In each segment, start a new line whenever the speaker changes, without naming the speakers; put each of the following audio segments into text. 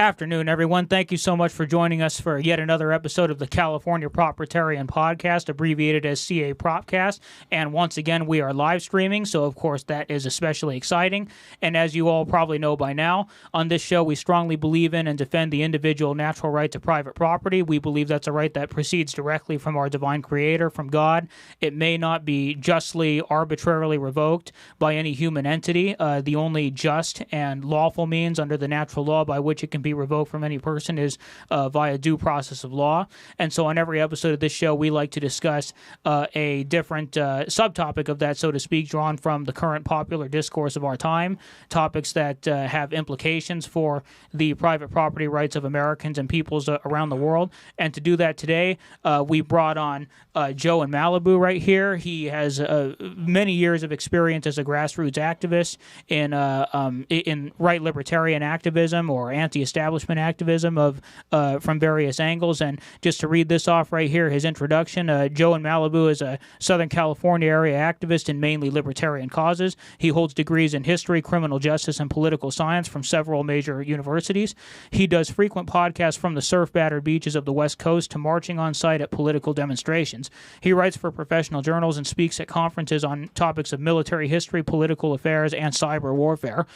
Afternoon, everyone. Thank you so much for joining us for yet another episode of the California Proprietarian Podcast, abbreviated as CAPropCast. And once again, we are live streaming, so of course that is especially exciting. And as you all probably know by now, on this show we strongly believe in and defend the individual natural right to private property. We believe that's a right that proceeds directly from our divine creator, from God. It may not be justly, arbitrarily revoked by any human entity. The only just and lawful means under the natural law by which it can be revoked from any person is via due process of law. And so on every episode of this show, we like to discuss a different subtopic of that, so to speak, drawn from the current popular discourse of our time, topics that have implications for the private property rights of Americans and peoples around the world. And to do that today, we brought on Joe in Malibu right here. He has many years of experience as a grassroots activist in right libertarian activism or anti-establishment activism from various angles. And just to read this off right here, his introduction, Joe in Malibu is a Southern California area activist in mainly libertarian causes. He holds degrees in history, criminal justice, and political science from several major universities. He does frequent podcasts from the surf-battered beaches of the West Coast to marching on site at political demonstrations. He writes for professional journals and speaks at conferences on topics of military history, political affairs, and cyber warfare.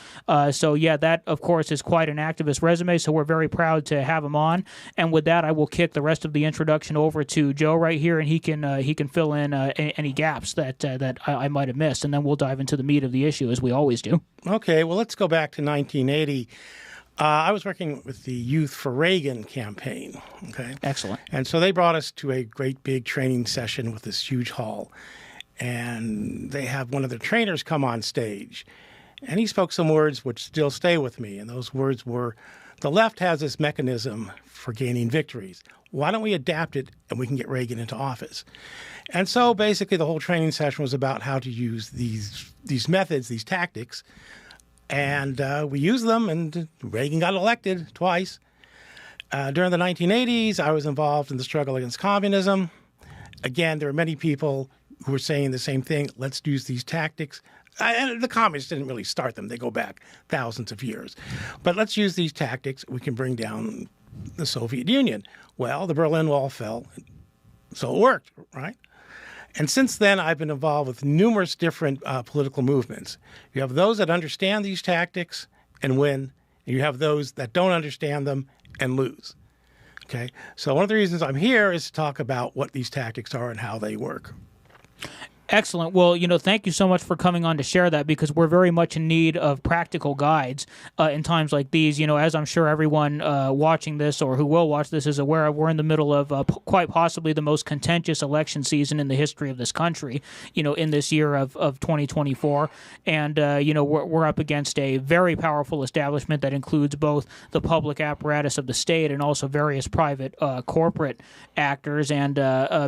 So yeah, that of course is quite an activist resume, so we're very proud to have him on. And with that, I will kick the rest of the introduction over to Joe right here, and he can fill in any gaps that I might have missed, and then we'll dive into the meat of the issue as we always do.
Okay, well, let's go back to 1980. I was working with the Youth for Reagan campaign. Okay,
excellent.
And so they brought us to a great big training session with this huge hall, and they have one of their trainers come on stage, and he spoke some words which still stay with me, and those words were, "The left has this mechanism for gaining victories. Why don't we adapt it and we can get Reagan into office?" And so basically the whole training session was about how to use these methods, these tactics, and we used them, and Reagan got elected twice. During the 1980s, I was involved in the struggle against communism. Again, there were many people who were saying the same thing. Let's use these tactics. And the communists didn't really start them. They go back thousands of years. But let's use these tactics. We can bring down the Soviet Union. Well, the Berlin Wall fell, so it worked, right? And since then, I've been involved with numerous different political movements. You have those that understand these tactics and win, and you have those that don't understand them and lose. Okay? So one of the reasons I'm here is to talk about what these tactics are and how they work.
Excellent. Well, thank you so much for coming on to share that, because we're very much in need of practical guides in times like these. As I'm sure everyone watching this or who will watch this is aware of, we're in the middle of quite possibly the most contentious election season in the history of this country, in this year of 2024. And, we're up against a very powerful establishment that includes both the public apparatus of the state and also various private corporate actors and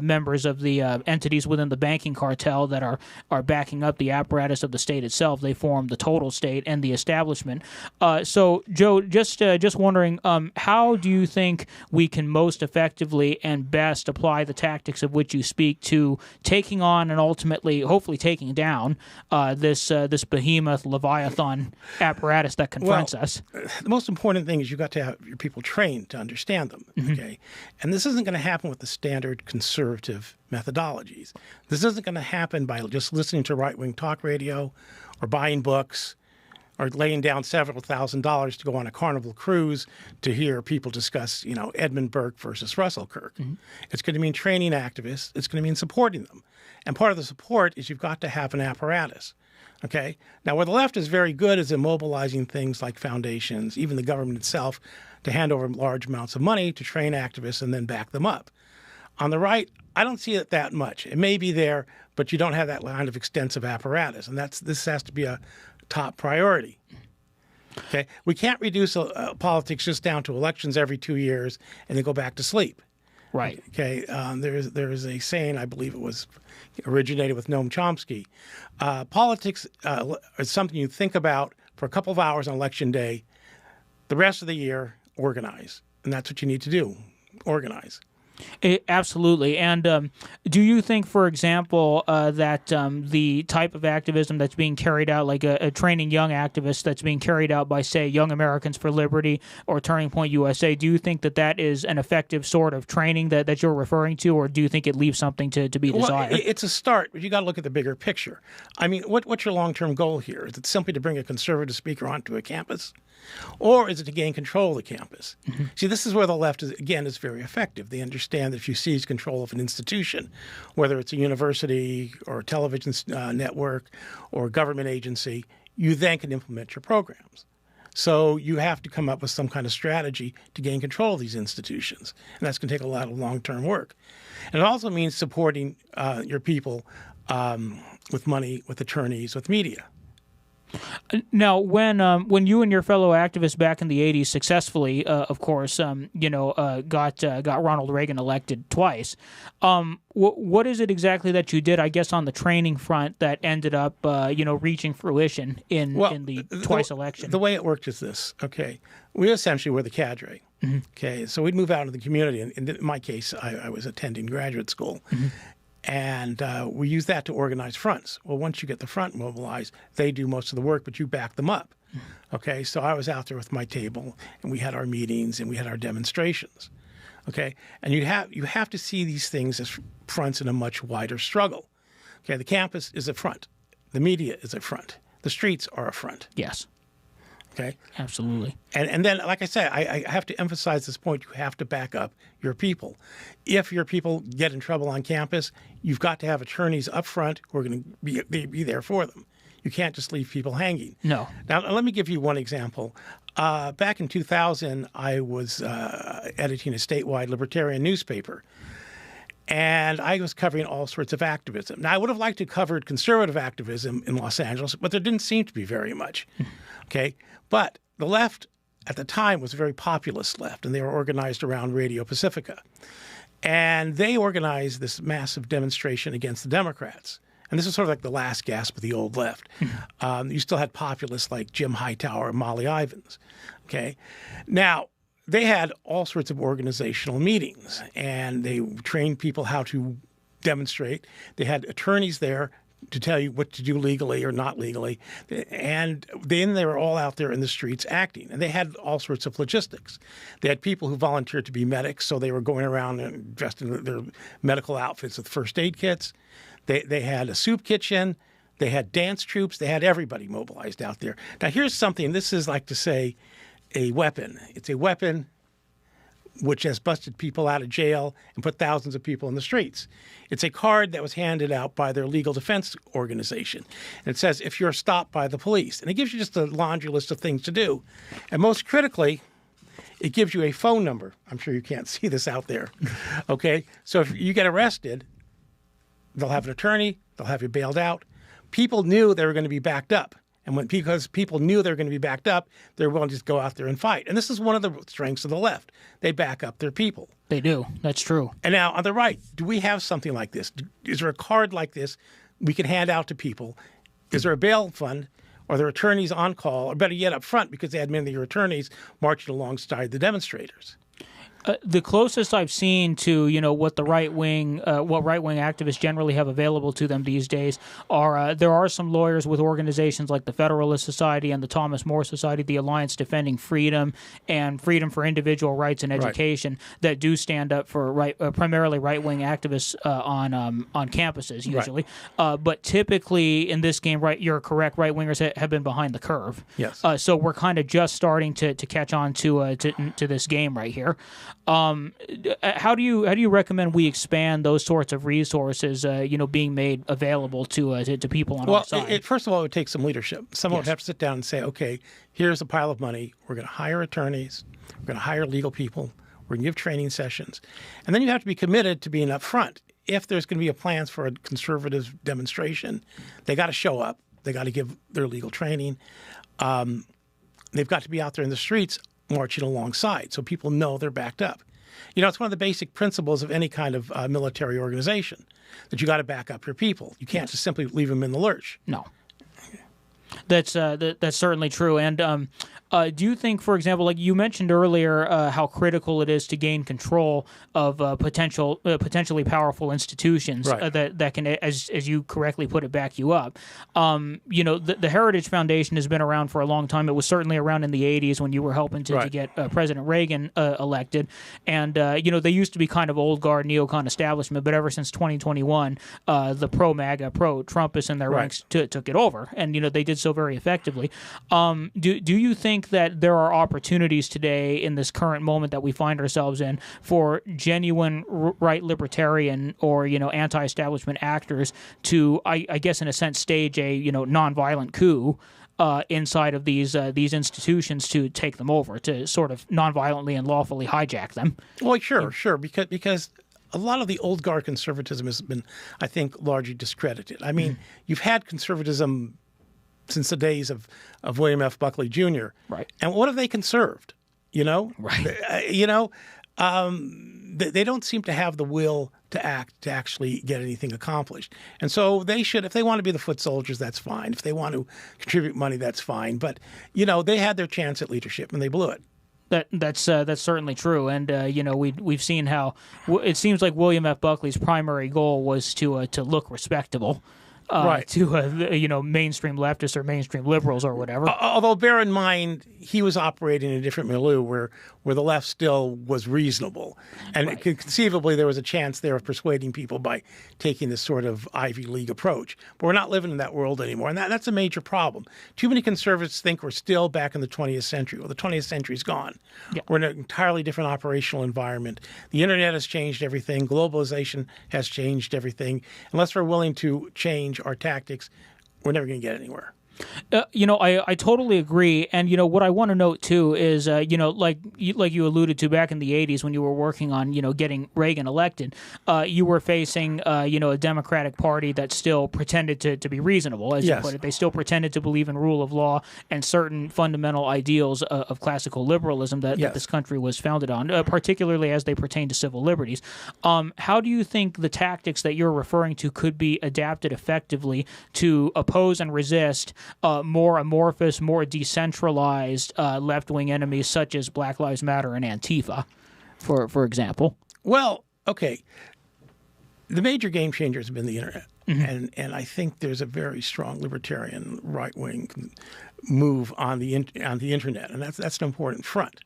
members of the entities within the banking cartel that are backing up the apparatus of the state itself. They form the total state and the establishment. So, Joe, just wondering, how do you think we can most effectively and best apply the tactics of which you speak to taking on and ultimately, hopefully, taking down this behemoth Leviathan apparatus that confronts us?
The most important thing is you've got to have your people trained to understand them. Mm-hmm. Okay, and this isn't going to happen with the standard conservative methodologies. This isn't going to happen by just listening to right-wing talk radio or buying books or laying down several $1,000s to go on a Carnival cruise to hear people discuss, Edmund Burke versus Russell Kirk. Mm-hmm. It's going to mean training activists. It's going to mean supporting them. And part of the support is you've got to have an apparatus. Okay? Now, where the left is very good is immobilizing things like foundations, even the government itself, to hand over large amounts of money to train activists and then back them up. On the right, I don't see it that much. It may be there, but you don't have that kind of extensive apparatus, and this has to be a top priority. Okay, we can't reduce politics just down to elections every 2 years and then go back to sleep.
Right.
Okay. There is a saying, I believe it was originated with Noam Chomsky. Politics is something you think about for a couple of hours on election day. The rest of the year, organize, and that's what you need to do. Organize.
Absolutely. And do you think, for example, that the type of activism that's being carried out, like a training young activists that's being carried out by, say, Young Americans for Liberty or Turning Point USA, do you think that that is an effective sort of training that you're referring to, or do you think it leaves something to be desired?
Well, it's a start, but you got to look at the bigger picture. I mean, what's your long-term goal here? Is it simply to bring a conservative speaker onto a campus? Or is it to gain control of the campus? Mm-hmm. See, this is where the left, is very effective. They understand that if you seize control of an institution, whether it's a university or a television network or a government agency, you then can implement your programs. So you have to come up with some kind of strategy to gain control of these institutions. And that's going to take a lot of long-term work. And it also means supporting your people with money, with attorneys, with media.
Now, when you and your fellow activists back in the 80s successfully, of course, got Ronald Reagan elected twice, what is it exactly that you did, I guess, on the training front that ended up, reaching fruition in the twice election?
The way it worked is this, okay? We essentially were the cadre, mm-hmm. okay? So we'd move out into the community. And in my case, I was attending graduate school. Mm-hmm. And we use that to organize fronts. Well, once you get the front mobilized, they do most of the work, but you back them up. Okay, so I was out there with my table, and we had our meetings, and we had our demonstrations. Okay, and you have to see these things as fronts in a much wider struggle. Okay, the campus is a front. The media is a front. The streets are a front.
Yes.
Okay?
Absolutely.
And then, like I said, I have to emphasize this point. You have to back up your people. If your people get in trouble on campus, you've got to have attorneys up front who are going to be there for them. You can't just leave people hanging.
No.
Now, let me give you one example. Back in 2000, I was editing a statewide libertarian newspaper. And I was covering all sorts of activism. Now, I would have liked to have covered conservative activism in Los Angeles, but there didn't seem to be very much. Okay? But the left at the time was a very populist left, and they were organized around Radio Pacifica. And they organized this massive demonstration against the Democrats. And this was sort of like the last gasp of the old left. You still had populists like Jim Hightower and Molly Ivins. Okay? Now, they had all sorts of organizational meetings, and they trained people how to demonstrate. They had attorneys there to tell you what to do legally or not legally. And then they were all out there in the streets acting. And they had all sorts of logistics. They had people who volunteered to be medics, so they were going around and dressed in their medical outfits with first aid kits. They had a soup kitchen. They had dance troops. They had everybody mobilized out there. Now, here's something. This is like to say a weapon. It's a weapon which has busted people out of jail and put thousands of people in the streets. It's a card that was handed out by their legal defense organization. And it says, if you're stopped by the police. And it gives you just a laundry list of things to do. And most critically, it gives you a phone number. I'm sure you can't see this out there. Okay? So if you get arrested, they'll have an attorney. They'll have you bailed out. People knew they were going to be backed up. And because people knew they were going to be backed up, they're willing to just go out there and fight. And this is one of the strengths of the left. They back up their people.
They do. That's true.
And now on the right, do we have something like this? Is there a card like this we can hand out to people? Is there a bail fund? Are there attorneys on call? Or better yet, up front, because they had many of your attorneys marching alongside the demonstrators?
The closest I've seen to what right wing activists generally have available to them these days are there are some lawyers with organizations like the Federalist Society and the Thomas More Society, the Alliance Defending Freedom and Freedom for Individual Rights and Education that do stand up for primarily right wing activists on campuses usually. Right. But typically in this game, you're correct. Right wingers have been behind the curve.
Yes.
So we're kind of just starting to catch on to this game right here. How do you recommend we expand those sorts of resources, being made available to people on our side?
First of all, it would take some leadership. Someone would have to sit down and say, okay, here's a pile of money. We're going to hire attorneys. We're going to hire legal people. We're going to give training sessions. And then you have to be committed to being up front. If there's going to be a plan for a conservative demonstration, they got to show up. They got to give their legal training. They've got to be out there in the streets marching alongside so people know they're backed up. It's one of the basic principles of any kind of military organization that you got to back up your people. You can't just simply leave them in the lurch.
No. That's certainly true. And Do you think, for example, like you mentioned earlier, how critical it is to gain control of potentially powerful institutions
Right.
that can, as you correctly put it, back you up? The Heritage Foundation has been around for a long time. It was certainly around in the 80s when you were helping to
Right.
get President Reagan elected. And, they used to be kind of old guard neocon establishment, but ever since 2021, the pro-MAGA, pro-Trumpists in their
Right.
ranks took it over. And, they did so very effectively. Do you think that there are opportunities today in this current moment that we find ourselves in for genuine right libertarian or, anti-establishment actors to, I guess, in a sense, stage a, nonviolent coup inside of these institutions to take them over, to sort of nonviolently and lawfully hijack them?
Well, sure, because a lot of the old guard conservatism has been, I think, largely discredited. I mean, you've had conservatism since the days of William F. Buckley Jr.
Right.
And what have they conserved?
Right.
They don't seem to have the will to act to actually get anything accomplished. And so they should, if they want to be the foot soldiers, that's fine. If they want to contribute money, that's fine. But, they had their chance at leadership and they blew it.
That's certainly true, and we've seen how it seems like William F. Buckley's primary goal was to look respectable,
right,
to mainstream leftists or mainstream liberals or whatever.
Although bear in mind he was operating in a different milieu where the left still was reasonable, and
Right.
conceivably there was a chance there of persuading people by taking this sort of Ivy League approach. But we're not living in that world anymore, and that's a major problem. Too many conservatives think we're still back in the 20th century. Well, the 20th century's gone.
Yeah.
We're in an entirely different operational environment. The internet has changed everything. Globalization has changed everything. Unless we're willing to change our tactics, we're never going to get anywhere.
I totally agree, and what I want to note too is like you alluded to back in the 80s when you were working on getting Reagan elected, you were facing a Democratic Party that still pretended to be reasonable, as
Yes.
you put it. They still pretended to believe in rule of law and certain fundamental ideals of classical liberalism that
Yes.
this country was founded on, particularly as they pertain to civil liberties. How do you think the tactics that you're referring to could be adapted effectively to oppose and resist more amorphous, more decentralized left-wing enemies such as Black Lives Matter and Antifa, for example?
Well, okay. The major game changers have been the internet. And I think there's a very strong libertarian right-wing move on the internet, and that's an important front.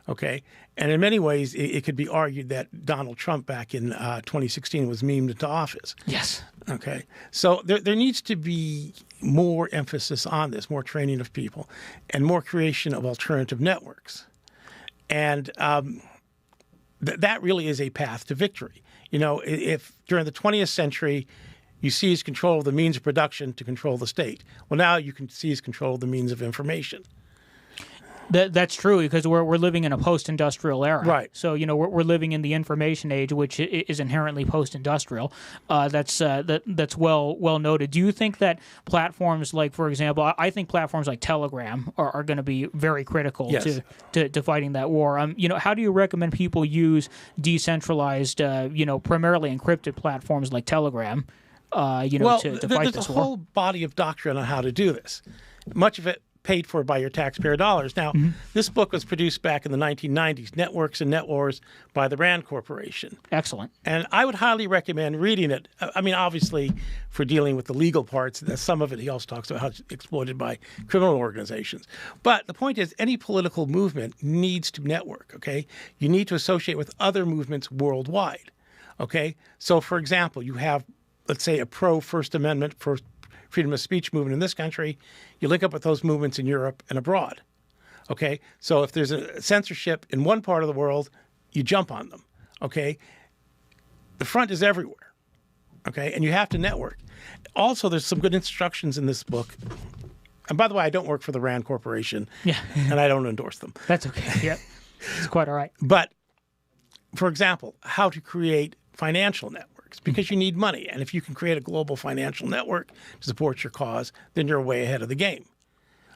Okay, and in many ways, it could be argued that Donald Trump back in 2016 was memed into office.
Yes.
Okay, so there needs to be more emphasis on this, more training of people, and more creation of alternative networks. And that really is a path to victory. If during the 20th century you seize control of the means of production to control the state, well, now you can seize control of the means of information.
That's true, because we're living in a post-industrial era.
Right.
So we're living in the information age, which is inherently post-industrial. That's well noted. Do you think that platforms like, for example, I think platforms like Telegram are going to be very critical
Yes.
to fighting that war? How do you recommend people use decentralized, primarily encrypted platforms like Telegram? To fight
there's
this
a
war?
whole body of doctrine on how to do this. Much of it paid for by your taxpayer dollars. Now, this book was produced back in the 1990s, Networks and Net Wars by the Rand Corporation.
Excellent.
And I would highly recommend reading it. I mean, obviously, for dealing with the legal parts, some of it he also talks about how it's exploited by criminal organizations. But the point is, any political movement needs to network, okay? You need to associate with other movements worldwide, okay? So, for example, you have, let's say, a pro-First Amendment, freedom of speech movement in this country, you link up with those movements in Europe and abroad. Okay? So if there's a censorship in one part of the world, you jump on them. Okay? The front is everywhere. Okay? And you have to network. Also, there's some good instructions in this book. And by the way, I don't work for the Rand Corporation.
Yeah.
And I don't endorse them.
That's okay. Yeah. It's quite all right.
But, for example, how to create financial networks, because you need money. And if you can create a global financial network to support your cause, then you're way ahead of the game.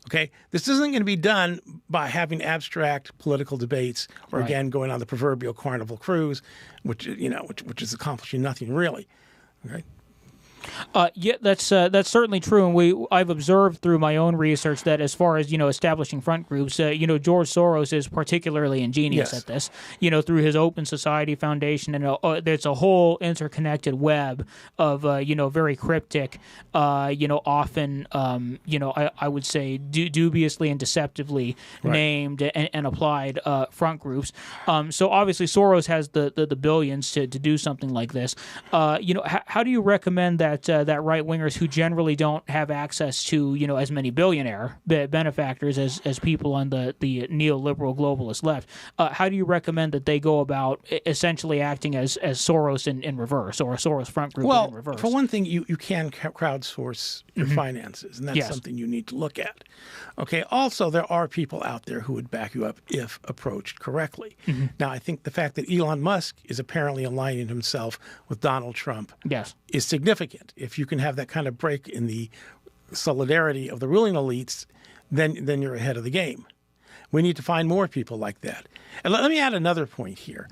Okay? This isn't going to be done by having abstract political debates or,
Right.
again, going on the proverbial Carnival cruise, which is accomplishing nothing really. Okay?
Yeah, that's certainly true, and I've observed through my own research that as far as establishing front groups, George Soros is particularly ingenious at this. Through his Open Society Foundation, and there's a whole interconnected web of very cryptic, often I would say dubiously and deceptively named and applied front groups. So obviously Soros has the billions to do something like this. How do you recommend that right wingers who generally don't have access to as many billionaire benefactors as people on the neoliberal globalist left, how do you recommend that they go about essentially acting as Soros in reverse, or a Soros front group in reverse?
For one thing, you can crowdsource your finances, and that's something you need to look at. Okay. Also, there are people out there who would back you up if approached correctly. Now, I think the fact that Elon Musk is apparently aligning himself with Donald Trump is significant. If you can have that kind of break in the solidarity of the ruling elites, then you're ahead of the game. We need to find more people like that. And let me add another point here.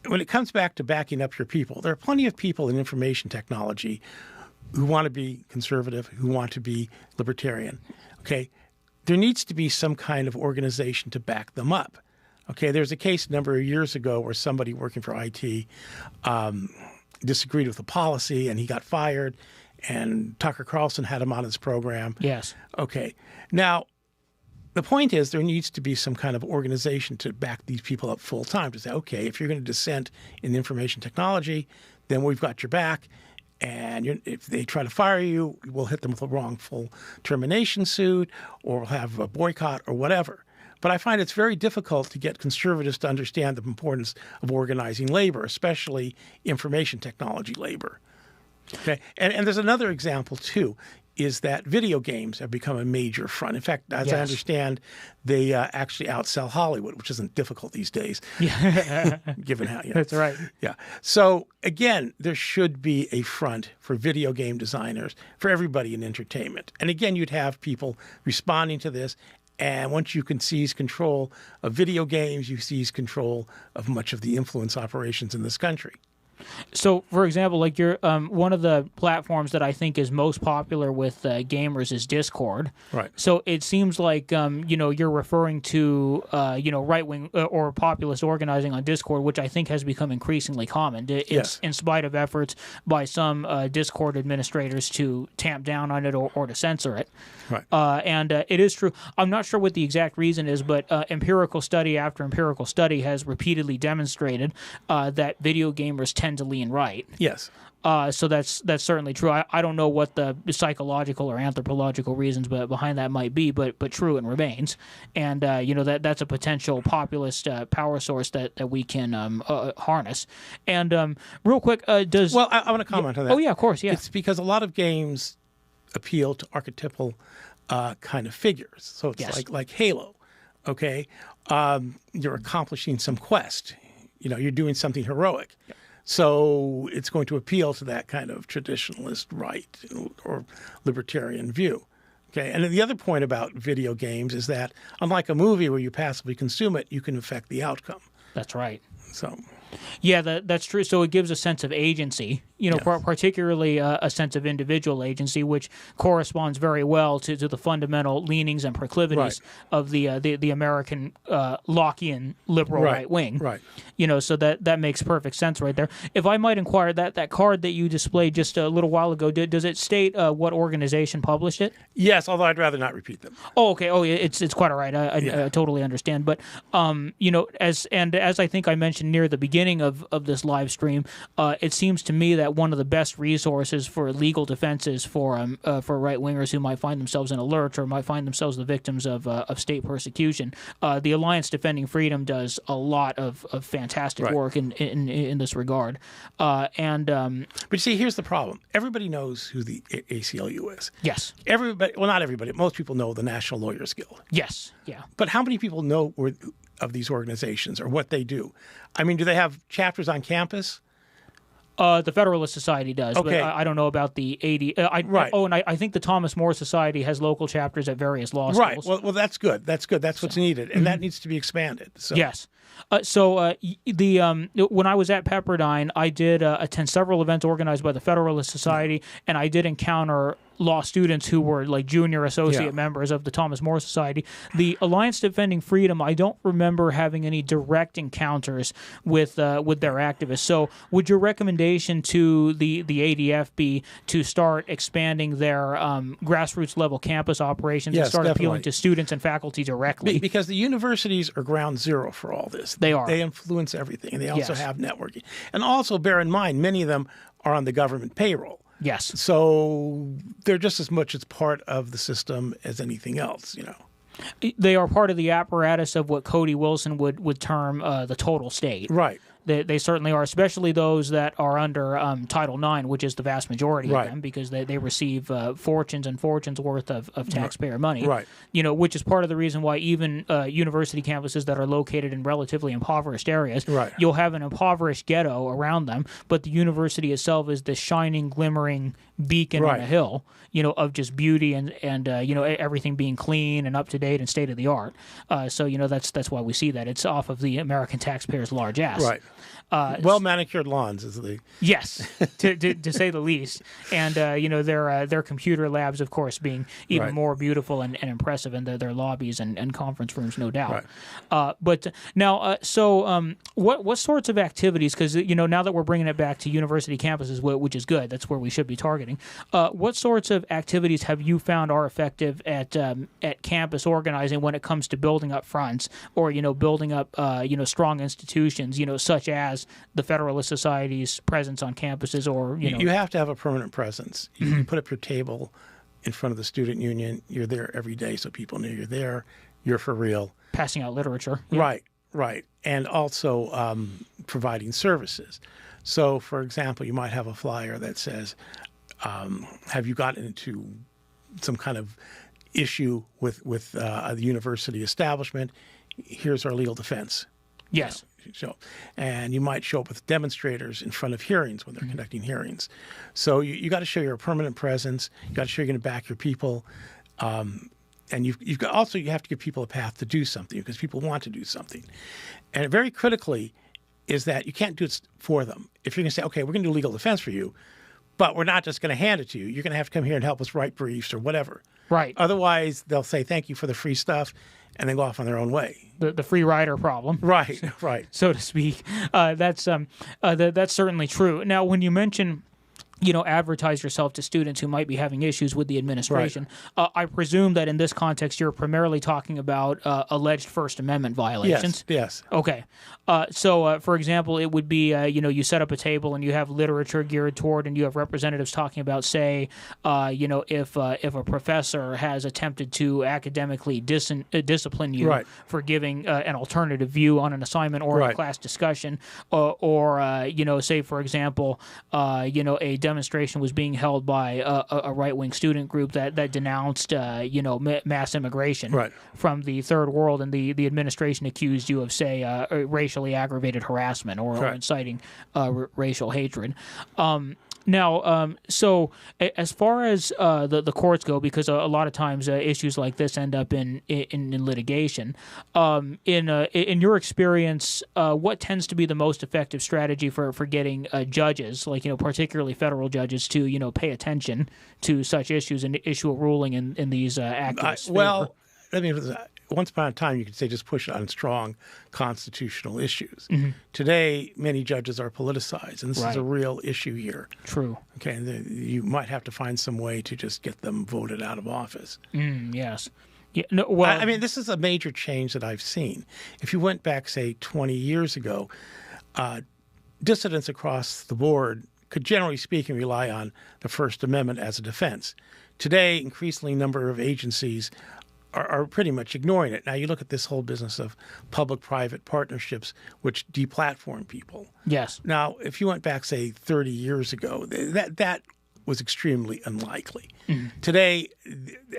When it comes back to backing up your people, there are plenty of people in information technology who want to be conservative, who want to be libertarian. Okay, there needs to be some kind of organization to back them up. Okay, there's a case a number of years ago where somebody working for IT disagreed with the policy and he got fired, and Tucker Carlson had him on his program.
Yes.
Okay. Now, the point is there needs to be some kind of organization to back these people up full time, to say, okay, if you're going to dissent in information technology, then we've got your back. And if they try to fire you, we'll hit them with a wrongful termination suit, or we'll have a boycott or whatever. But I find it's very difficult to get conservatives to understand the importance of organizing labor, especially information technology labor. Okay, and there's another example, too, is that video games have become a major front. In fact, as I understand, they actually outsell Hollywood, which isn't difficult these days, given how,
That's right.
Yeah. So, again, there should be a front for video game designers, for everybody in entertainment. And again, you'd have people responding to this. And once you can seize control of video games, you seize control of much of the influence operations in this country.
So, for example, like one of the platforms that I think is most popular with gamers is Discord.
Right.
So it seems like you're referring to right wing or populist organizing on Discord, which I think has become increasingly common. It's in spite of efforts by some Discord administrators to tamp down on it or to censor it.
Right.
And it is true. I'm not sure what the exact reason is, but empirical study after empirical study has repeatedly demonstrated that video gamers tend to lean right.
Yes.
So that's certainly true. I don't know what the psychological or anthropological reasons behind that might be, but true it remains. And that's a potential populist power source that we can harness. And real quick, I
want to comment on that.
Oh yeah, of course, yeah.
It's because a lot of games appeal to archetypal kind of figures. So it's like Halo. Okay, you're accomplishing some quest. You're doing something heroic. Yep. So it's going to appeal to that kind of traditionalist right or libertarian view. Okay, and the other point about video games is that unlike a movie where you passively consume it, you can affect the outcome.
That's right.
So,
yeah, that's true. So it gives a sense of agency, particularly a sense of individual agency, which corresponds very well to the fundamental leanings and proclivities of the American Lockean liberal right wing.
Right.
So that makes perfect sense right there. If I might inquire, that card that you displayed just a little while ago, does it state what organization published it?
Yes, although I'd rather not repeat them.
Oh, okay. Oh, it's quite all right. I totally understand. But as I think I mentioned near the beginning of this live stream, it seems to me that one of the best resources for legal defenses for right wingers who might find themselves in a lurch or might find themselves the victims of state persecution, the Alliance Defending Freedom does a lot of fantastic work in this regard. But
you see, here's the problem: everybody knows who the ACLU is.
Yes.
Everybody, well, not everybody. Most people know the National Lawyers Guild.
Yes. Yeah.
But how many people know of these organizations or what they do? I mean, do they have chapters on campus?
The Federalist Society does,
Okay.
but I don't know about the AD.
Right.
Oh, and I think the Thomas More Society has local chapters at various law schools.
Right. Well, that's good. That's good. That's what's needed, and that needs to be expanded. So.
Yes. When I was at Pepperdine, I did attend several events organized by the Federalist Society, and I did encounter law students who were like junior associate members of the Thomas More Society. The Alliance Defending Freedom, I don't remember having any direct encounters with their activists. So would your recommendation to the ADF be to start expanding their grassroots level campus operations and start appealing to students and faculty directly?
Because the universities are ground zero for all this.
They are.
They influence everything, and they also have networking. And also bear in mind, many of them are on the government payroll.
Yes.
So they're just as much as part of the system as anything else,
They are part of the apparatus of what Cody Wilson would term the total state.
Right.
They certainly are, especially those that are under Title IX, which is the vast majority of them, because they receive fortunes and fortunes worth of taxpayer money.
Right.
Which is part of the reason why even university campuses that are located in relatively impoverished areas, you'll have an impoverished ghetto around them, but the university itself is this shining, glimmering beacon on a hill, of just beauty and everything being clean and up to date and state of the art. So that's why we see that it's off of the American taxpayer's large ass.
Right. Well manicured lawns is the
yes, to say the least, and their computer labs, of course, being even more beautiful and impressive, and their lobbies and conference rooms, no doubt. But now, what sorts of activities? Because now that we're bringing it back to university campuses, which is good, that's where we should be targeting. What sorts of activities have you found are effective at campus organizing when it comes to building up fronts or building up strong institutions, such as the Federalist Society's presence on campuses, or
you have to have a permanent presence. You put up your table in front of the student union. You're there every day, so people know you're there. You're for real.
Passing out literature.
Right, and also providing services. So, for example, you might have a flyer that says, "Have you gotten into some kind of issue with the university establishment? Here's our legal defense."
Yes.
And you might show up with demonstrators in front of hearings when they're conducting hearings. So you got to show your permanent presence. You got to show you're going to back your people, and you have to give people a path to do something because people want to do something. And very critically is that you can't do it for them. If you're going to say, okay, we're going to do legal defense for you, but we're not just going to hand it to you. You're going to have to come here and help us write briefs or whatever.
Right.
Otherwise, they'll say thank you for the free stuff and then go off on their own way.
The free rider problem.
Right.
So to speak. That's certainly true. Now, when you mention advertise yourself to students who might be having issues with the administration. I presume that in this context, you're primarily talking about alleged First Amendment violations.
Yes.
Okay. So, for example, it would be, you set up a table and you have literature geared toward, and you have representatives talking about, say, if a professor has attempted to academically discipline you for giving an alternative view on an assignment or a class discussion, or say, for example, a demonstration was being held by a right-wing student group that denounced, mass immigration from the third world, and the administration accused you of, say, racially aggravated harassment or inciting racial hatred. Now, so as far as the courts go, because a lot of times issues like this end up in litigation, in your experience, what tends to be the most effective strategy for getting judges, like particularly federal judges, to pay attention to such issues and issue a ruling in these activists?
Well, I mean, once upon a time, you could say just push on strong constitutional issues.
Mm-hmm.
Today, many judges are politicized, and this is a real issue here.
True.
Okay, and you might have to find some way to just get them voted out of office.
Yes. Yeah, no, well,
I mean, this is a major change that I've seen. If you went back, say, 20 years ago, dissidents across the board could, generally speaking, rely on the First Amendment as a defense. Today, increasingly number of agencies are pretty much ignoring it. Now, you look at this whole business of public-private partnerships, which deplatform people.
Yes.
Now, if you went back, say, 30 years ago, that was extremely unlikely. Mm-hmm. Today,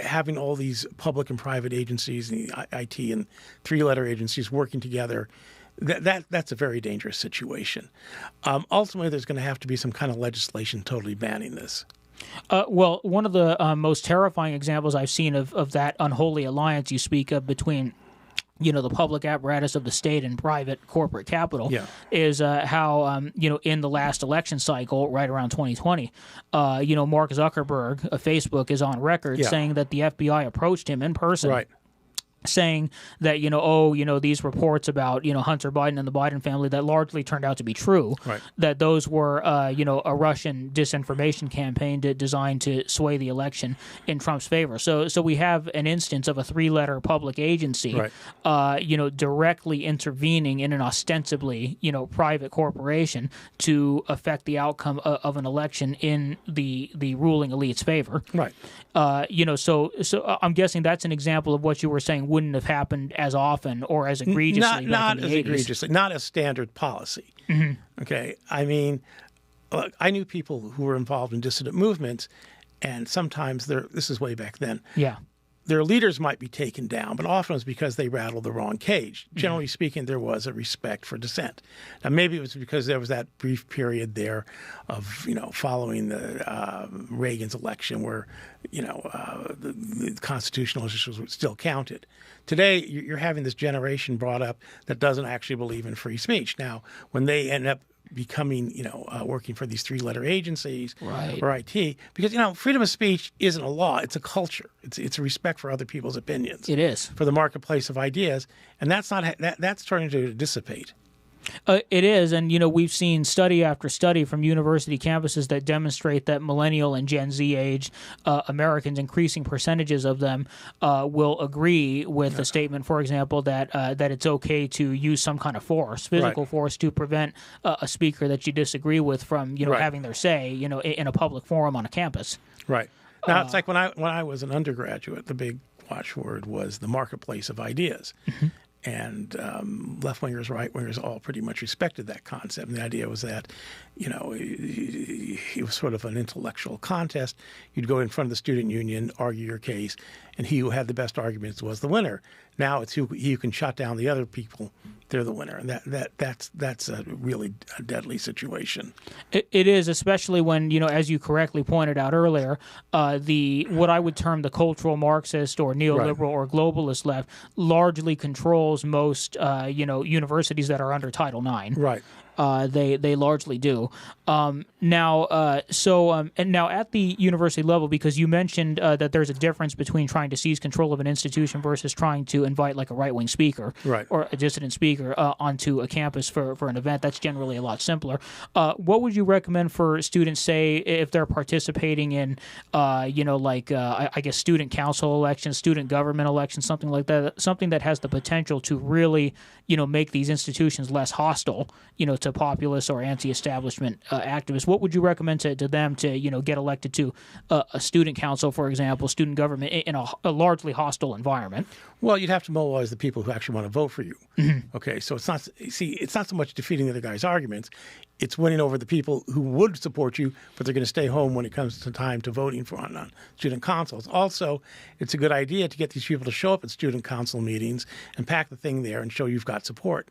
having all these public and private agencies, and the IT and three-letter agencies working together That's a very dangerous situation. Ultimately, there's going to have to be some kind of legislation totally banning this.
Well, one of the most terrifying examples I've seen of that unholy alliance you speak of between the public apparatus of the state and private corporate capital is how, in the last election cycle, right around 2020, Mark Zuckerberg of Facebook is on record saying that the FBI approached him in person.
Right.
Saying that, these reports about, Hunter Biden and the Biden family that largely turned out to be true, that those were, a Russian disinformation campaign designed to sway the election in Trump's favor. So we have an instance of a three-letter public agency, directly intervening in an ostensibly, private corporation to affect the outcome of an election in the ruling elite's favor.
Right.
So I'm guessing that's an example of what you were saying wouldn't have happened as often or as egregiously.
Not
as
egregiously, not as standard policy.
Mm-hmm.
Okay, I mean, look, I knew people who were involved in dissident movements, and sometimes this is way back then.
Yeah.
Their leaders might be taken down, but often it was because they rattled the wrong cage. Generally speaking, there was a respect for dissent. Now, maybe it was because there was that brief period there of, following the Reagan's election where, the constitutional issues still counted. Today, you're having this generation brought up that doesn't actually believe in free speech. Now, when they end up becoming, working for these three-letter agencies or IT, because, freedom of speech isn't a law; it's a culture. It's a respect for other people's opinions.
It is
for the marketplace of ideas, and that's starting to dissipate.
It is, and we've seen study after study from university campuses that demonstrate that millennial and Gen Z age Americans, increasing percentages of them, will agree with the statement, for example, that it's okay to use some kind of force, physical force, to prevent a speaker that you disagree with from having their say in a public forum on a campus.
Right. Now it's like when I was an undergraduate, the big watchword was the marketplace of ideas. Mm-hmm. And left-wingers, right-wingers all pretty much respected that concept. And the idea was that, it was sort of an intellectual contest. You'd go in front of the student union, argue your case, and he who had the best arguments was the winner. Now it's he who can shut down the other people. They're the winner, and that's a really deadly situation.
It is, especially when as you correctly pointed out earlier, what I would term the cultural Marxist or neoliberal or globalist left largely controls most universities that are under Title IX.
Right.
They largely do. Now at the university level, because you mentioned that there's a difference between trying to seize control of an institution versus trying to invite like a right-wing speaker or a dissident speaker onto a campus for an event, that's generally a lot simpler. What would you recommend for students, say, if they're participating in, I guess student council elections, student government elections, something like that, something that has the potential to really, make these institutions less hostile, to populist or anti-establishment activists? What would you recommend to them to get elected to a student council, for example, student government in a largely hostile environment?
Well, you'd have to mobilize the people who actually want to vote for you. Mm-hmm. Okay, so it's not so much defeating the other guy's arguments; it's winning over the people who would support you, but they're going to stay home when it comes to time to voting for on student councils. Also, it's a good idea to get these people to show up at student council meetings and pack the thing there and show you've got support.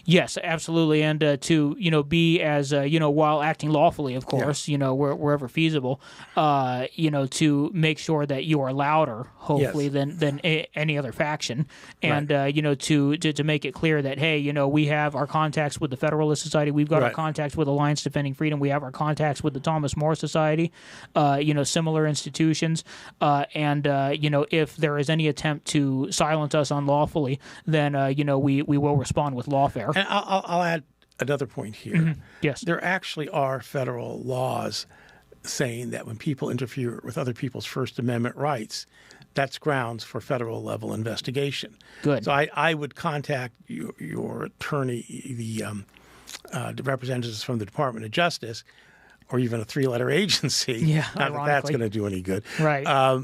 Yes, absolutely, and to be as while acting lawfully, of course, wherever feasible, to make sure that you are louder, hopefully, than any other faction, and to make it clear that we have our contacts with the Federalist Society, we've got our contacts with Alliance Defending Freedom, we have our contacts with the Thomas More Society, similar institutions, and if there is any attempt to silence us unlawfully, then we will respond with lawfare.
And I'll add another point here.
Mm-hmm. Yes.
There actually are federal laws saying that when people interfere with other people's First Amendment rights, that's grounds for federal level investigation.
Good.
So I would contact your attorney, the representatives from the Department of Justice, or even a three-letter agency.
Yeah,
not that that's going to do any good.
Right.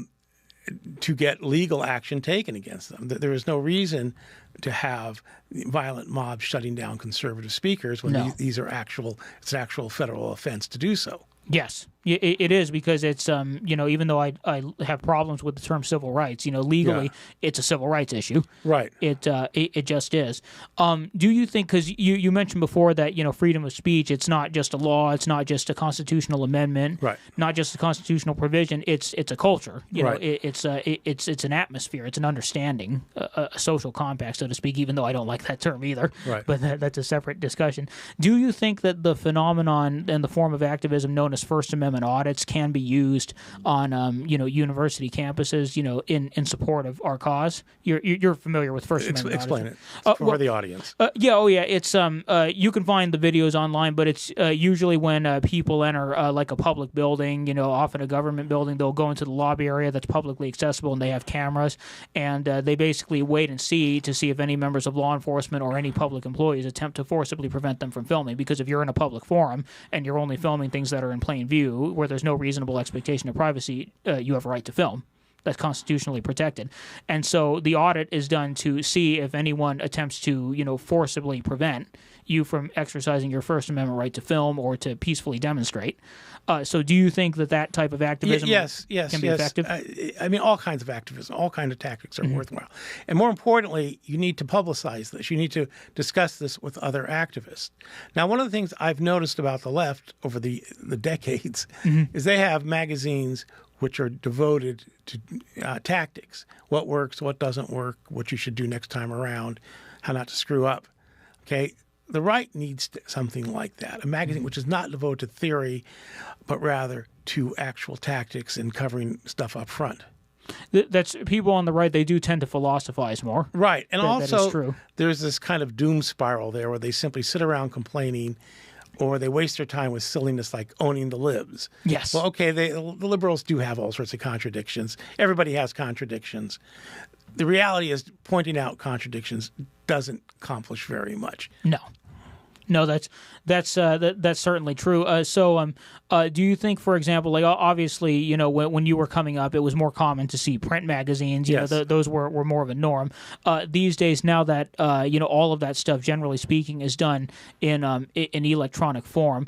To get legal action taken against them. There is no reason to have violent mobs shutting down conservative speakers when it's an actual federal offense to do so.
Yes. It is, because it's even though I have problems with the term civil rights, legally it's a civil rights issue.
Right.
It just is. Do you think, because you mentioned before that freedom of speech, it's not just a law, it's not just a constitutional amendment,
right,
not just a constitutional provision, it's a culture.
Right.
It's an atmosphere, it's an understanding, a social compact, so to speak. Even though I don't like that term either,
right,
but that's a separate discussion. Do you think that the phenomenon and the form of activism known as First Amendment audits can be used on university campuses in support of our cause? You're familiar with First Amendment
explain
audits.
it for the audience.
It's you can find the videos online, but it's usually when people enter like a public building, often a government building. They'll go into the lobby area that's publicly accessible, and they have cameras, and they basically wait and see to see if any members of law enforcement or any public employees attempt to forcibly prevent them from filming. Because if you're in a public forum and you're only filming things that are in plain view, where there's no reasonable expectation of privacy, you have a right to film. That's constitutionally protected. And so the audit is done to see if anyone attempts to, forcibly prevent you from exercising your First Amendment right to film or to peacefully demonstrate. So do you think that type of activism can be effective?
I mean, all kinds of activism, all kinds of tactics are worthwhile. And more importantly, you need to publicize this. You need to discuss this with other activists. Now, one of the things I've noticed about the left over the decades is they have magazines which are devoted to tactics, what works, what doesn't work, what you should do next time around, how not to screw up. Okay, the right needs something like that, a magazine which is not devoted to theory, but rather to actual tactics and covering stuff up front.
That's people on the right. They do tend to philosophize more.
Right, and
that is true.
There's this kind of doom spiral there where they simply sit around complaining, or they waste their time with silliness like owning the libs.
Yes.
Well, okay, the liberals do have all sorts of contradictions. Everybody has contradictions. The reality is pointing out contradictions doesn't accomplish very much.
No, that's certainly true. So, do you think, for example, like obviously, when you were coming up, it was more common to see print magazines.
Yes.
Those were more of a norm. These days, now that all of that stuff, generally speaking, is done in electronic form.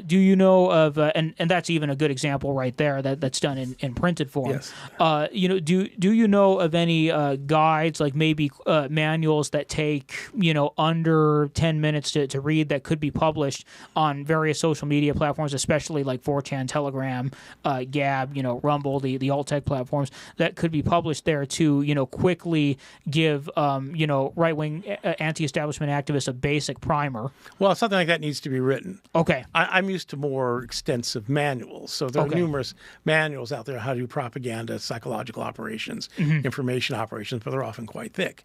Do you know of and that's even a good example right there that's done in printed form.
Yes.
Do you know of any guides, like maybe manuals that take under 10 minutes to read, that could be published on various social media platforms, especially like 4chan, Telegram, Gab, Rumble, the alt-tech platforms, that could be published there to, quickly give, right-wing anti-establishment activists a basic primer?
Well, something like that needs to be written.
Okay.
I'm used to more extensive manuals. So there are numerous manuals out there how to do propaganda, psychological operations, information operations, but they're often quite thick.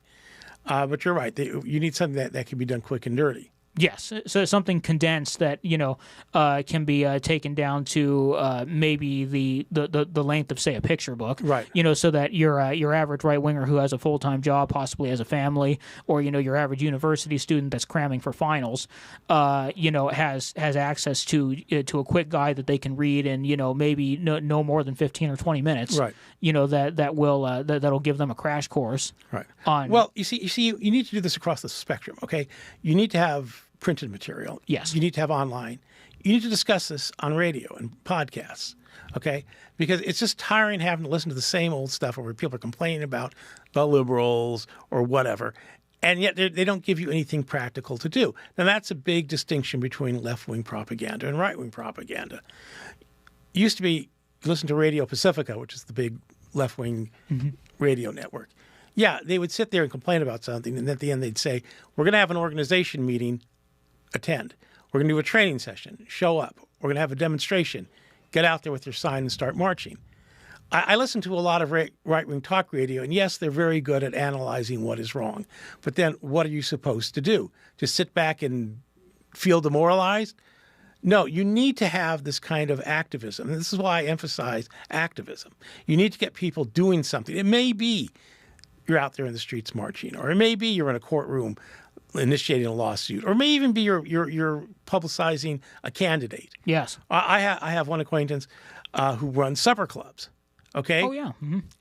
But you're right. You need something that can be done quick and dirty.
Yes, so something condensed that can be taken down to maybe the length of, say, a picture book,
right?
So that your average right winger who has a full-time job, possibly has a family, or your average university student that's cramming for finals, has access to a quick guide that they can read in maybe no more than 15 or 20 minutes,
right? That'll
give them a crash course,
right?
On
you need to do this across the spectrum. Okay, you need to have printed material.
Yes.
You need to have online. You need to discuss this on radio and podcasts, okay? Because it's just tiring having to listen to the same old stuff where people are complaining about the liberals or whatever, and yet they don't give you anything practical to do. Now, that's a big distinction between left-wing propaganda and right-wing propaganda. It used to be, you listen to Radio Pacifica, which is the big left-wing radio network. Yeah, they would sit there and complain about something, and at the end they'd say, we're going to have an organization meeting, attend. We're going to do a training session, show up. We're going to have a demonstration. Get out there with your sign and start marching. I listen to a lot of right-wing talk radio, and yes, they're very good at analyzing what is wrong. But then what are you supposed to do? Just sit back and feel demoralized? No, you need to have this kind of activism. And this is why I emphasize activism. You need to get people doing something. It may be you're out there in the streets marching, or it may be you're in a courtroom initiating a lawsuit, or it may even be you're publicizing a candidate.
Yes.
I have one acquaintance who runs supper clubs. Okay.
Oh yeah.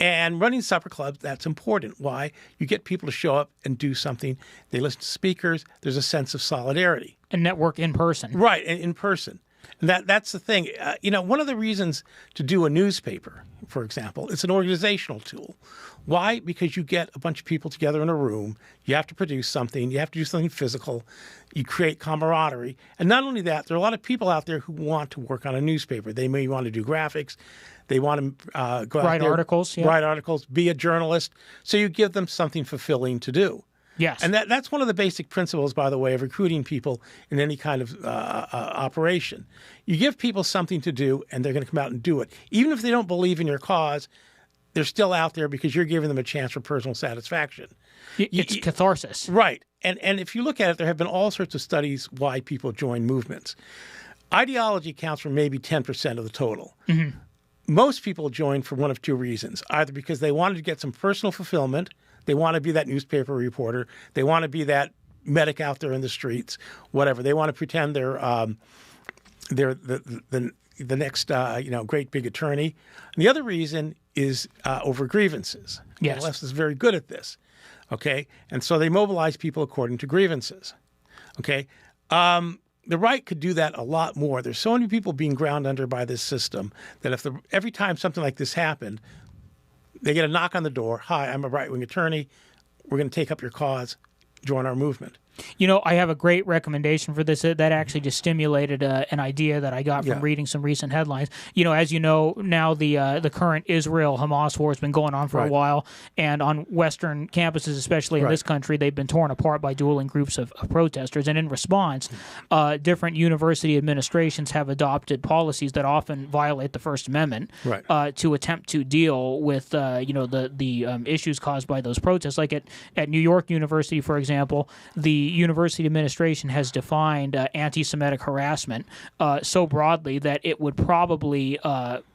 And running supper clubs, that's important. Why? You get people to show up and do something. They listen to speakers. There's a sense of solidarity.
And network in person.
Right, in person. And that's the thing. One of the reasons to do a newspaper, for example, it's an organizational tool. Why? Because you get a bunch of people together in a room. You have to produce something. You have to do something physical. You create camaraderie. And not only that, there are a lot of people out there who want to work on a newspaper. They may want to do graphics. They want to go out
Write
there,
articles. Yeah.
write articles, be a journalist. So you give them something fulfilling to do.
Yes.
And that's one of the basic principles, by the way, of recruiting people in any kind of operation. You give people something to do, and they're going to come out and do it. Even if they don't believe in your cause, they're still out there because you're giving them a chance for personal satisfaction.
It's catharsis.
Right. And if you look at it, there have been all sorts of studies why people join movements. Ideology counts for maybe 10% of the total. Mm-hmm. Most people join for one of two reasons, either because they wanted to get some personal fulfillment. They want to be that newspaper reporter. They want to be that medic out there in the streets, whatever. They want to pretend they're the next great big attorney. And the other reason is over grievances.
Yes.
The left is very good at this. Okay, and so they mobilize people according to grievances. Okay, the right could do that a lot more. There's so many people being ground under by this system that if every time something like this happened, they get a knock on the door. Hi, I'm a right-wing attorney. We're going to take up your cause. Join our movement.
I have a great recommendation for this. That actually just stimulated an idea that I got from reading some recent headlines. As you know, now the current Israel-Hamas war has been going on for a while, and on Western campuses, especially in this country, they've been torn apart by dueling groups of protesters. And in response, different university administrations have adopted policies that often violate the First Amendment to attempt to deal with the issues caused by those protests. Like at New York University, for example, the university administration has defined anti-Semitic harassment so broadly that it would probably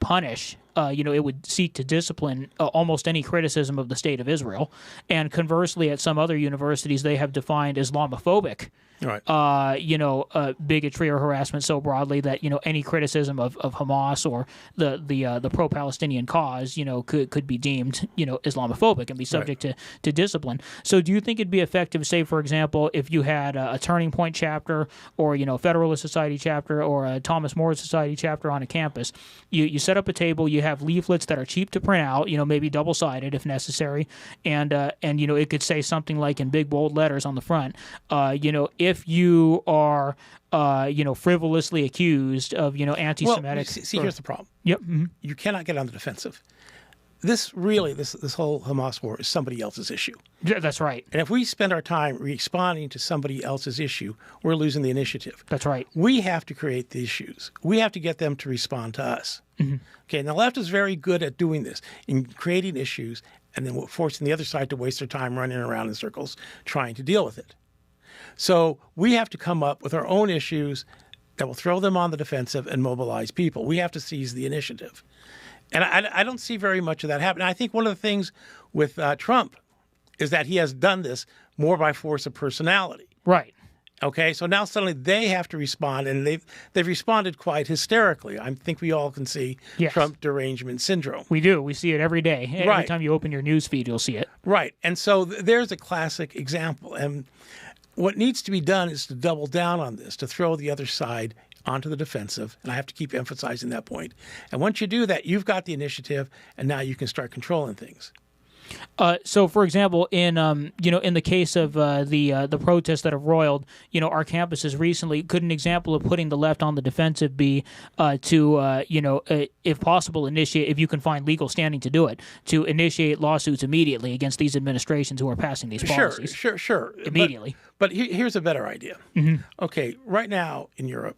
punish. It would seek to discipline almost any criticism of the state of Israel. And conversely, at some other universities, they have defined Islamophobic bigotry or harassment so broadly that any criticism of Hamas or the pro-Palestinian cause could be deemed Islamophobic and be subject to discipline. So do you think it'd be effective, say for example, if you had a Turning Point chapter or Federalist Society chapter or a Thomas More Society chapter on a campus? You set up a table, you have leaflets that are cheap to print out, maybe double-sided if necessary, and it could say something like in big bold letters on the front, if you are, frivolously accused of, anti-Semitic.
Well, here's the problem.
Yep. Mm-hmm.
You cannot get on the defensive. This whole Hamas war is somebody else's issue.
Yeah, that's right.
And if we spend our time responding to somebody else's issue, we're losing the initiative.
That's right.
We have to create the issues. We have to get them to respond to us. Mm-hmm. Okay, and the left is very good at doing this, in creating issues and then forcing the other side to waste their time running around in circles trying to deal with it. So we have to come up with our own issues that will throw them on the defensive and mobilize people. We have to seize the initiative. And I don't see very much of that happening. I think one of the things with Trump is that he has done this more by force of personality.
Right.
Okay, so now suddenly they have to respond, and they've responded quite hysterically. I think we all can see Trump derangement syndrome.
We do. We see it every day. Every time you open your news feed, you'll see it.
Right. And so there's a classic example. And what needs to be done is to double down on this, to throw the other side onto the defensive, and I have to keep emphasizing that point. And once you do that, you've got the initiative, and now you can start controlling things.
So, for example, in the case of the protests that have roiled, our campuses recently, could an example of putting the left on the defensive be if possible, initiate, if you can find legal standing to do it, to initiate lawsuits immediately against these administrations who are passing these policies?
Sure.
Immediately.
But here's a better idea.
Mm-hmm.
Okay, right now in Europe,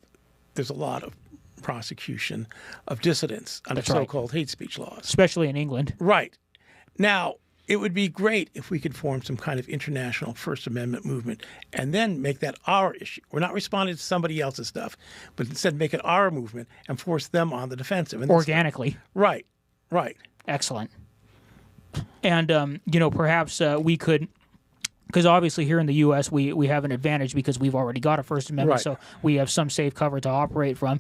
there's a lot of prosecution of dissidents under so-called hate speech laws.
Especially in England.
Right. Now, it would be great if we could form some kind of international First Amendment movement and then make that our issue. We're not responding to somebody else's stuff, but instead make it our movement and force them on the defensive. And
organically.
Right.
Excellent. And, perhaps we could because obviously here in the U.S. we have an advantage because we've already got a First Amendment,
Right.
so we have some safe cover to operate from.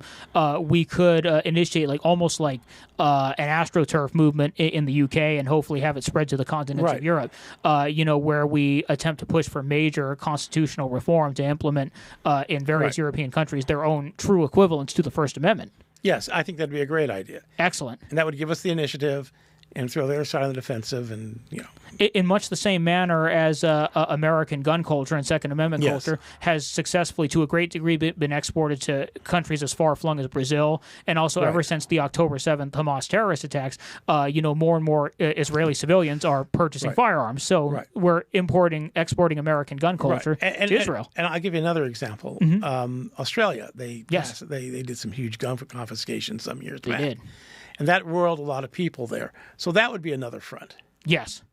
We could initiate almost like an AstroTurf movement in the UK and hopefully have it spread to the continents
Right.
of Europe, where we attempt to push for major constitutional reform to implement in various
Right.
European countries their own true equivalents to the First Amendment.
Yes, I think that'd be a great idea.
Excellent.
And that would give us the initiative and throw the other side on the defensive and,
In much the same manner as American gun culture and Second Amendment
Yes.
culture has successfully, to a great degree, been exported to countries as far-flung as Brazil, and also ever
Right.
since the October 7th Hamas terrorist attacks, more and more Israeli civilians are purchasing
Right.
firearms. So
Right.
we're exporting American gun culture to Israel.
And I'll give you another example. Australia, they
Yes.
they did some huge gun confiscation some years
They
back.
did.
And that roiled a lot of people there. So that would be another front.
Yes.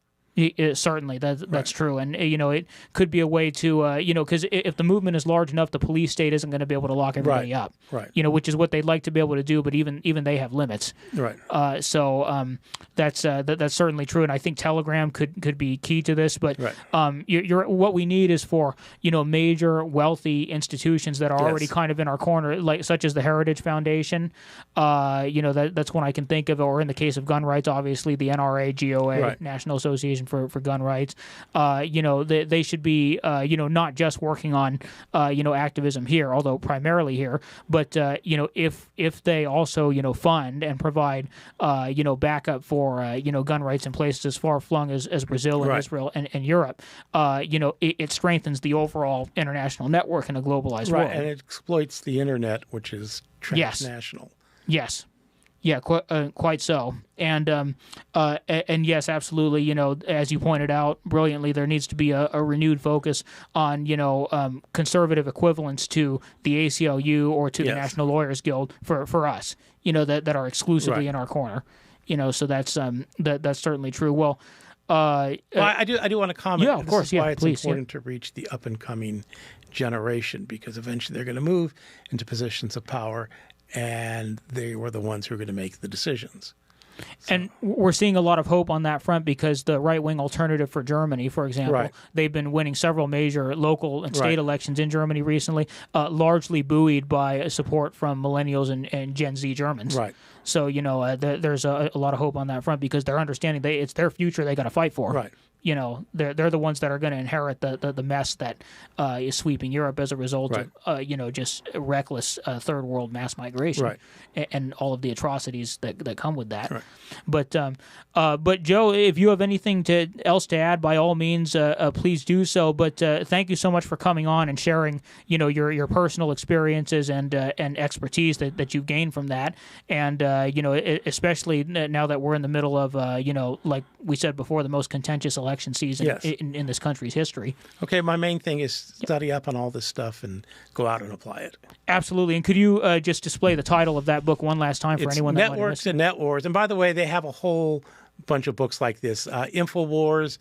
Certainly, that's true, and it could be a way to because if the movement is large enough, the police state isn't going to be able to lock everybody up,
Right.
Which is what they'd like to be able to do, but even they have limits,
Right.
That's certainly true, and I think Telegram could be key to this. But
Right.
What we need is for major wealthy institutions that are already
Yes.
kind of in our corner, like such as the Heritage Foundation, that's one I can think of, or in the case of gun rights, obviously the NRA, GOA,
Right.
National Association for gun rights. They should be not just working on activism here, although primarily here, but if they also fund and provide backup for gun rights in places as far flung as Brazil and
Right.
Israel and Europe, it strengthens the overall international network in a globalized
Right.
world.
And it exploits the internet, which is
Yes.
transnational.
Yes. Yeah, quite so. And yes, absolutely, as you pointed out brilliantly, there needs to be a renewed focus on, conservative equivalents to the ACLU or to the
Yes.
National Lawyers Guild for us, that are exclusively
Right.
in our corner. So that's certainly true. Well,
I do want to comment.
Yeah, of course,
This is why
yeah,
it's
please, yeah.
important to reach the up and coming generation, because eventually they're going to move into positions of power, and they were the ones who are going to make the decisions.
And we're seeing a lot of hope on that front because the right-wing Alternative for Germany, for example,
Right.
they've been winning several major local and state
Right.
elections in Germany recently, largely buoyed by support from millennials and Gen Z Germans.
Right.
So, there's a lot of hope on that front because they're understanding it's their future they got to fight for.
Right.
They're the ones that are going to inherit the mess that is sweeping Europe as a result
Right.
of just reckless third world mass migration
Right.
and all of the atrocities that come with that.
Right.
But Joe, if you have anything else to add, by all means, please do so. But thank you so much for coming on and sharing your personal experiences and expertise that you've gained from that, and especially now that we're in the middle of like we said before, the most contentious election season
Yes.
in this country's history.
Okay, my main thing is study up on all this stuff and go out and apply it.
Absolutely. And could you just display the title of that book one last time for
It's
anyone that might have
Networks
missed it?
and Net Wars. And by the way, they have a whole bunch of books like this. InfoWars.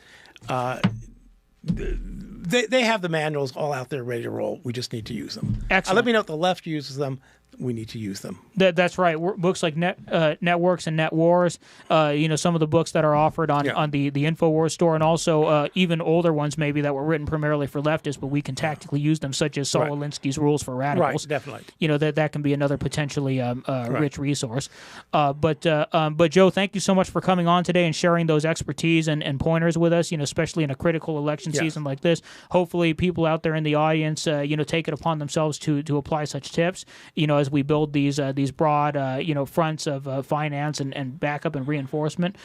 They have the manuals all out there ready to roll. We just need to use them.
Excellent.
Let me know if the left uses them. We need to use them.
That's right. Books like Networks and Net Wars, some of the books that are offered on the InfoWars store, and also even older ones maybe that were written primarily for leftists, but we can tactically use them, such as Saul
Right.
Alinsky's Rules for Radicals.
Right, definitely.
That can be another potentially rich resource. But Joe, thank you so much for coming on today and sharing those expertise and pointers with us, especially in a critical election
Yes.
season like this. Hopefully people out there in the audience, take it upon themselves to apply such tips, as we build these broad, fronts of finance and backup and reinforcement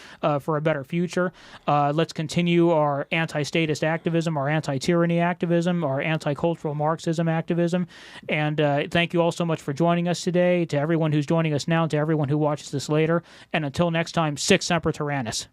for a better future. Let's continue our anti-statist activism, our anti-tyranny activism, our anti-cultural Marxism activism. And thank you all so much for joining us today, to everyone who's joining us now, and to everyone who watches this later. And until next time, Sic Semper Tyrannis.